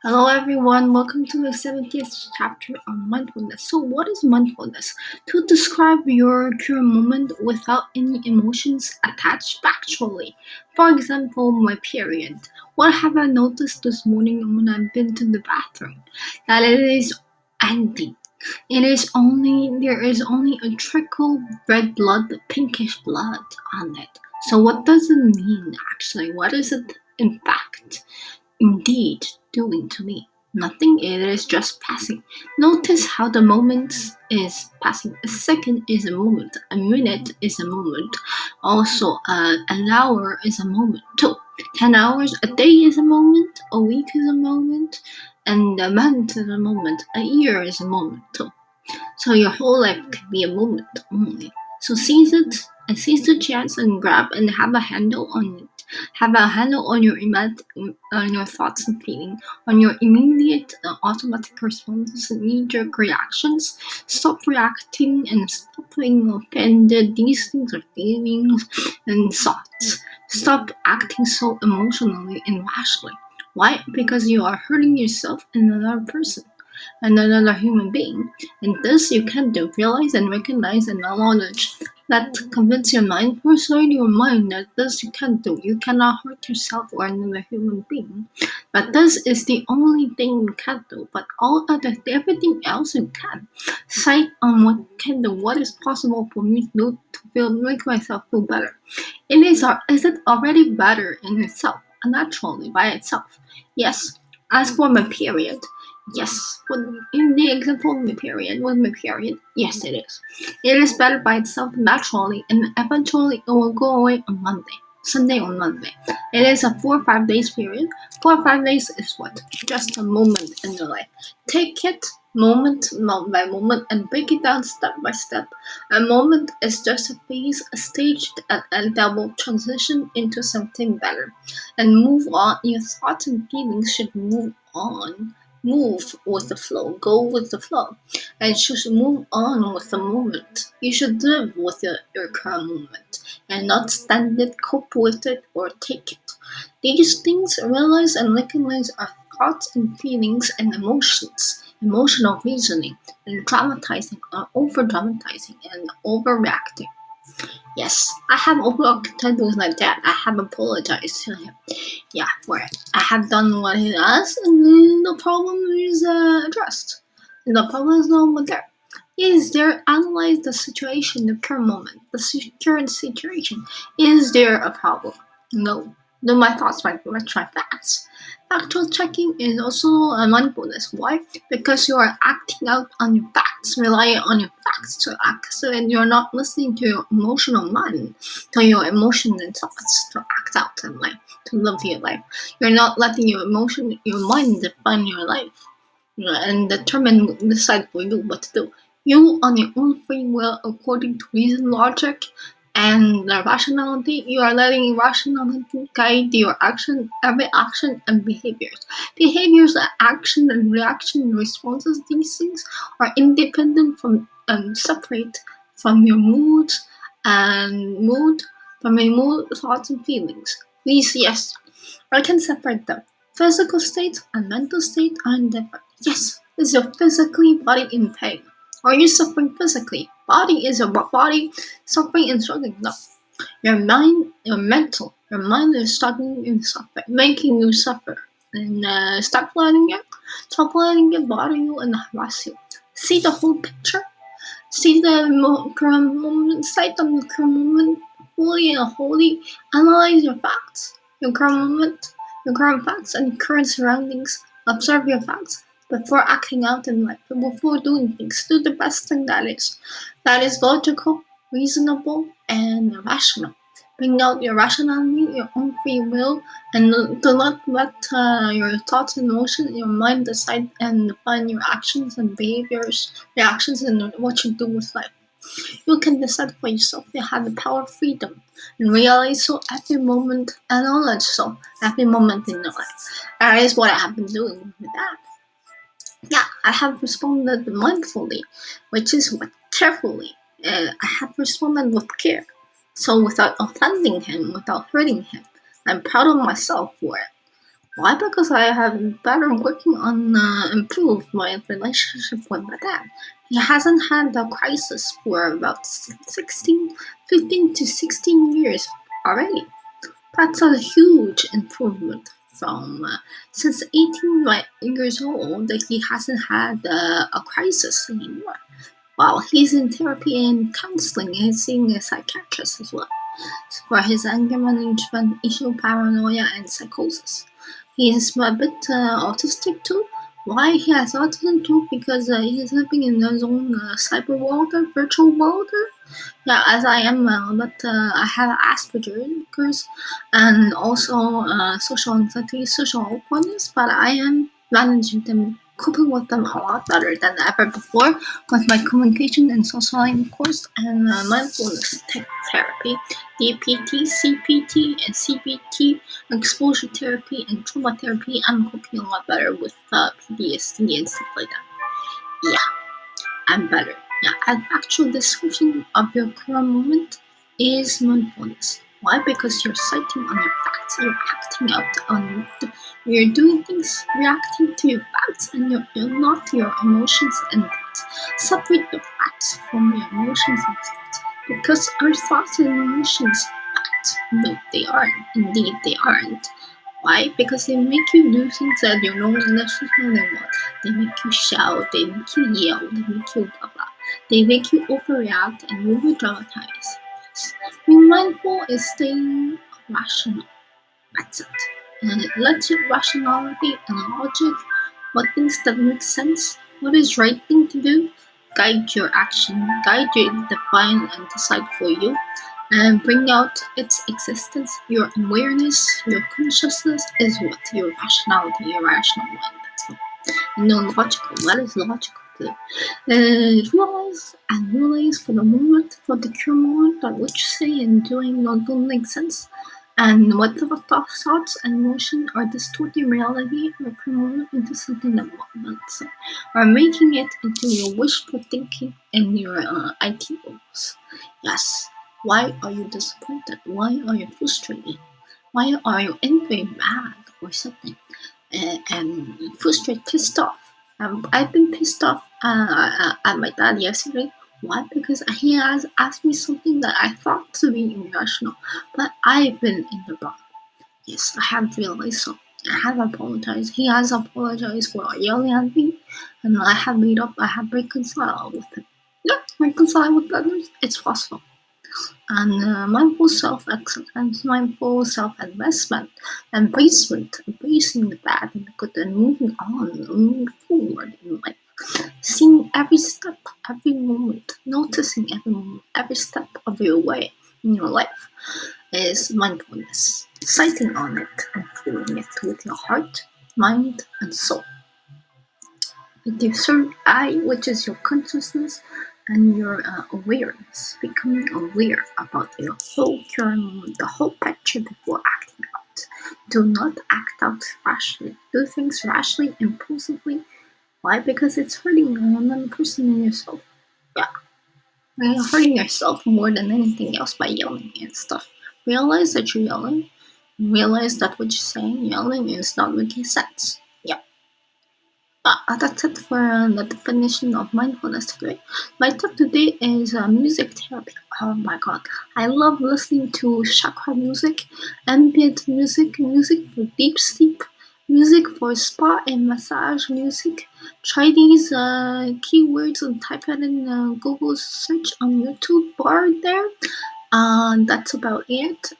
Hello, everyone. Welcome to the 70th chapter on mindfulness. So, what is mindfulness? To describe your current moment without any emotions attached factually. For example, my period. What have I noticed this morning when I've been to the bathroom? That it is empty. There is only a trickle red blood, pinkish blood on it. So, what does it mean actually? What is it in fact? Indeed doing to me. Nothing, it is just passing. Notice how the moment is passing. A second is a moment. A minute is a moment. Also, an hour is a moment too. 10 hours a day is a moment. A week is a moment. And a month is a moment. A year is a moment too. So your whole life can be a moment only. So seize it and seize the chance and grab and have a handle on it. Have a handle on on your thoughts and feelings, on your immediate automatic responses and knee-jerk reactions. Stop reacting and stop being offended. These things are feelings and thoughts. Stop acting so emotionally and rashly. Why? Because you are hurting yourself and another person and another human being. And this you can do. Realize and recognize and acknowledge. That convince your mind, persuade your mind that this you can do. You cannot hurt yourself or another human being. But this is the only thing you can do. But everything else you can. Cite on what can do, what is possible for me to do to make myself feel better. Is it already better in itself, naturally by itself? Yes. As for my period, yes. In the example of my period, with my period, yes, it is. It is better by itself naturally, and eventually it will go away on Monday. Sunday on Monday. It is a 4 or 5 days period. 4 or 5 days is what? Just a moment in your life. Take it moment by moment and break it down step by step. A moment is just a phase, a stage that will transition into something better and move on. Your thoughts and feelings should move on. Move with the flow, go with the flow, and should move on with the moment. You should live with your current moment and not stand it, cope with it, or take it. These things realize and recognize our thoughts and feelings and emotions, emotional reasoning, and dramatizing or over dramatizing and overreacting. Yes, I have overreacted with my dad. I have apologized to him. Yeah, for it. I have done what he asked, and then the problem is addressed. And the problem is no longer there. Is there, analyze the situation, the current moment, the current situation. Is there a problem? No. Then my thoughts might try facts. Factual checking is also a mindfulness. Why? Because you are acting out on your facts, relying on your facts to act. So and you're not listening to your emotional mind, to your emotion and thoughts to act out in life, to live your life. You're not letting your mind define your life and decide for you what to do. You, on your own free will, according to reason, logic, and rationality, you are letting rationality guide your every action and behaviors. Behaviors, action, and reaction responses, these things are independent from and separate from your mood, from your mood, thoughts, and feelings. These, yes, I can separate them. Physical state and mental state are different. Yes, is your physically body in pain? Are you suffering physically? Body is your body suffering and struggling? No. Your mental, your mind is struggling and suffering, making you suffer. And stop letting it bother you and harass you. See the whole picture. See the current moment, cite on the current moment, fully and wholly analyze your facts, your current facts and current surroundings. Observe your facts before acting out in life, before doing things. Do the best thing that is logical, reasonable, and rational. Bring out your rationality, your own free will, and do not let your thoughts and emotions, your mind decide and define your actions and behaviors, reactions, and what you do with life. You can decide for yourself. You have the power of freedom and realize so every moment and knowledge so every moment in your life. That is what I have been doing with that. Yeah, I have responded mindfully, which is what carefully. I have responded with care. So without offending him, without hurting him, I'm proud of myself for it. Why? Because I have better working on improve my relationship with my dad. He hasn't had a crisis for about 16, 15 to 16 years already. That's a huge improvement from since 18 years old. He hasn't had a crisis anymore. While he's in therapy and counseling and seeing a psychiatrist as well for his anger management issue, paranoia, and psychosis. He is a bit autistic too. Why he has autism too? Because he is living in his own cyber world, or virtual world. Yeah, as I am, but I have Asperger's and also social anxiety, social awkwardness, but I am managing them, coping with them a lot better than ever before with my communication and social course and mindfulness therapy, DPT, CPT, and CBT, exposure therapy, and trauma therapy. I'm coping a lot better with PTSD and stuff like that. Yeah, I'm better. Yeah, an actual description of your current moment is mindfulness. Why? Because you're citing on your facts, you're acting out on, you're doing things, reacting to your facts, and you're not your emotions and thoughts. Separate your facts from your emotions and thoughts. Because our thoughts and emotions facts. No, they aren't. Indeed, they aren't. Why? Because they make you do things that you don't necessarily want. They make you shout, they make you yell, they make you blah blah. They make you overreact and over dramatize. Yes. Being mindful is staying rational. That's it. And it lets your rationality and logic, what things that make sense, what is right thing to do, guide your action, guide you, define and decide for you, and bring out its existence. Your awareness, your consciousness is what your rationality, your rational mind. That's no logical. What is logical? Realize and realize for the moment, for the current moment, that what you say and doing don't make sense. And whatever thoughts and emotions are distorting reality or current into something that wants, or making it into your wishful thinking and your IT goals. Yes. Why are you disappointed? Why are you frustrated? Why are you angry, mad, or something? And frustrated, pissed off. I've been pissed off at my dad yesterday. Why? Because he has asked me something that I thought to be irrational, but I've been in the wrong. Yes, I have realized so. I have apologized. He has apologized for yelling at me, and I have made up. I have reconciled with him. Yeah, reconcile with others. It's possible. And mindful self-acceptance, mindful self-investment, embracing the bad and the good, and moving on, moving forward in life. Seeing every step, every moment, noticing every moment, every step of your way in your life is mindfulness. Sighting on it and feeling it with your heart, mind, and soul. With your third eye, which is your consciousness and your awareness, becoming aware about your whole current moment, the whole picture before acting out. Do not act out rashly. Do things rashly, impulsively. Why? Because it's hurting another person and yourself. Yeah, you're hurting yourself more than anything else by yelling and stuff. Realize that you're yelling. Realize that what you're saying, yelling, is not making sense. Yeah. That's it for the definition of mindfulness today. My talk today is music therapy. Oh my god, I love listening to chakra music, ambient music, music for deep sleep, music for spa and massage music. Try these keywords and type it in Google search on YouTube bar there. That's about it.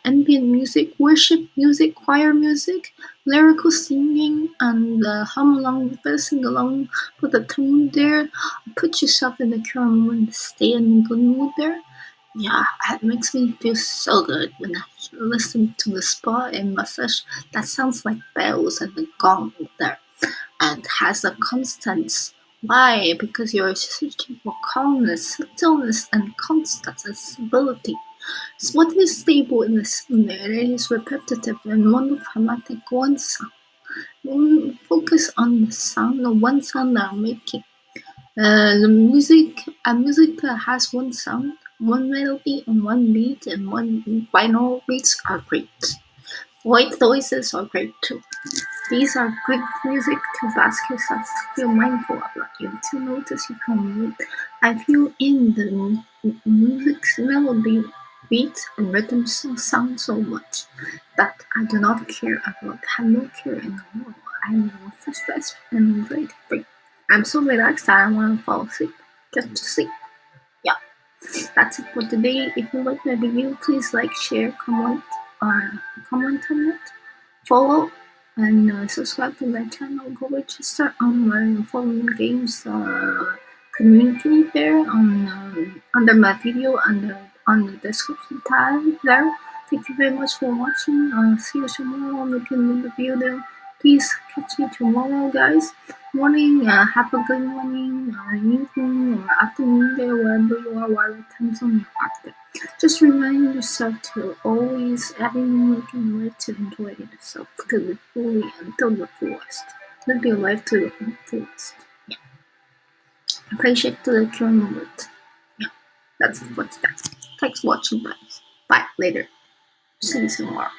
Ambient music, worship music, choir music, lyrical singing, and hum along with it, sing along with the tune there. Put yourself in the current moment, stay in a good mood there. Yeah, it makes me feel so good when I listen to the spa and massage. That sounds like bells and the gong there, and has a constant. Why? Because you're searching for calmness, stillness, and constant stability. So what is stable in this? It is repetitive and monochromatic one sound. Focus on the sound, the one sound that I'm making. The music that has one sound, one melody, and one beat, and one binaural beats are great. White noises are great too. These are good music to ask yourself to feel mindful about you, to notice your own mood. I feel in the music's melody, beat, and rhythm sound so much that I do not care about, have no care in the world. I am no stress and anxiety free. I'm so relaxed that I want to fall asleep, just to sleep. Yeah, that's it for today. If you like my video, please like, share, comment on it, follow, and subscribe to my channel. Go register on my following games community there under my video on the description tab there. Thank you very much for watching. See you tomorrow. Making another video there. Please catch me tomorrow, guys. Morning. Have a good morning, evening, or afternoon there, wherever you are, whatever time zone you are there. Just remind yourself to always, every moment you live, to enjoy yourself to the fully until the fullest. Live your life to the fullest. Yeah. Appreciate to the current moment. Yeah. That's it for today. Thanks for watching, guys. Bye. Later. See you tomorrow.